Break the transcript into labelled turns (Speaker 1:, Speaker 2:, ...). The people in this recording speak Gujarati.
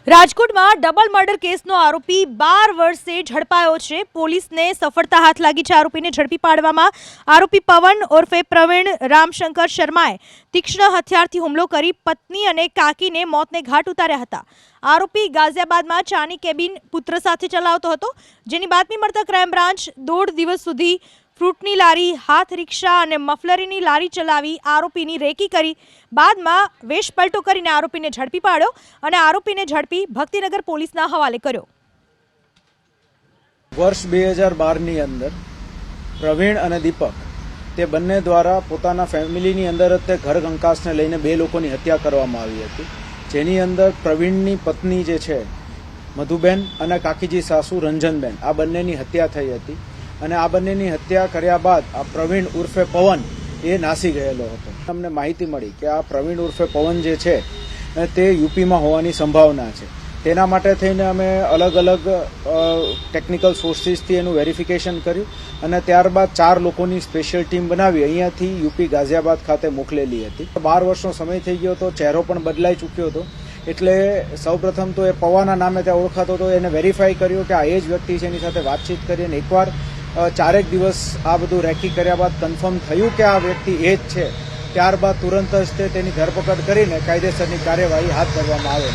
Speaker 1: રાજકોટમાં ડબલ મર્ડર કેસનો આરોપી 12 વર્ષે ઝડપાયો છે। પોલીસને સફળતા હાથ લાગી છે। આરોપીને ઝડપી પાડવામાં આરોપી પવન ઉર્ફે પ્રવીણ રામશંકર શર્માએ તીક્ષ્ણ હથિયારથી હુમલો કરી પત્ની અને કાકીને મોતને ઘાટ ઉતાર્યા હતા। આરોપી ગાઝિયાબાદમાં ચાની કેબિન પુત્ર સાથે ચલાવતો હતો, જેની બાતમી મળતા ક્રાઇમ બ્રાન્ચ 1.5 દિવસ સુધી ફ્રૂટની લારી, હાથ રિક્ષા અને મફલરીની લારી ચલાવી આરોપીની રેકી કરી બાદમાં વેશપલટો કરીને આરોપીને ઝડપી પાડ્યો અને આરોપીને ઝડપી ભક્તિનગર પોલીસના હવાલે કર્યો।
Speaker 2: વર્ષ 2012ની અંદર પ્રવીણ અને દીપક તે બંને દ્વારા પોતાના ફેમિલીની અંદર જ તે ઘર કંકાસને લઈને 2 લોકોની હત્યા કરવામાં આવી હતી, જેની અંદર પ્રવીણની પત્ની જે છે મધુબેન અને કાકીજી સાસુ રંજનબેન આ બંનેની હત્યા થઈ હતી અને આ બંનેની હત્યા કર્યા બાદ આ પ્રવીણ ઉર્ફે પવન એ નાસી ગયેલો હતો। અમને માહિતી મળી કે આ પ્રવીણ ઉર્ફે પવન જે છે તે યુપીમાં હોવાની સંભાવના છે। તેના માટે થઈને અમે અલગ અલગ ટેકનિકલ સોર્સિસથી એનું વેરિફિકેશન કર્યું અને ત્યારબાદ 4 લોકોની સ્પેશિયલ ટીમ બનાવી અહીંયાથી યુપી ગાઝિયાબાદ ખાતે મોકલેલી હતી। 12 વર્ષનો સમય થઈ ગયો હતો, ચહેરો પણ બદલાઈ ચૂક્યો હતો, એટલે સૌપ્રથમ તો એ પવનના નામે ત્યાં ઓળખાતો હતો, એને વેરીફાઈ કર્યું કે આ એ જ વ્યક્તિ છે, એની સાથે વાતચીત કરી અને એકવાર 4 દિવસ આ બધું રેકી કર્યા બાદ કન્ફર્મ થયું કે આ વ્યક્તિ એ જ છે, ત્યારબાદ તુરંત જ તેની ધરપકડ કરીને કાયદેસરની કાર્યવાહી હાથ ધરવામાં આવેલી।